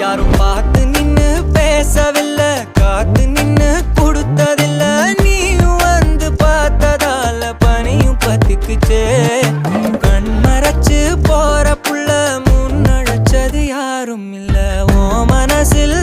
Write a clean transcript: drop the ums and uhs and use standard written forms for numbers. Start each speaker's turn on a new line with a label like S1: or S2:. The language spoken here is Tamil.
S1: யாரும் பார்த்து நின்னு பேசவில்லை, காத்து நின்னு கொடுத்ததில்ல. நீயும் வந்து பார்த்ததால பனியும் பத்திக்குச்சே. கண் மறைச்சு போற புள்ள முன்னழைச்சது யாரும் இல்ல. ஓ மனசில்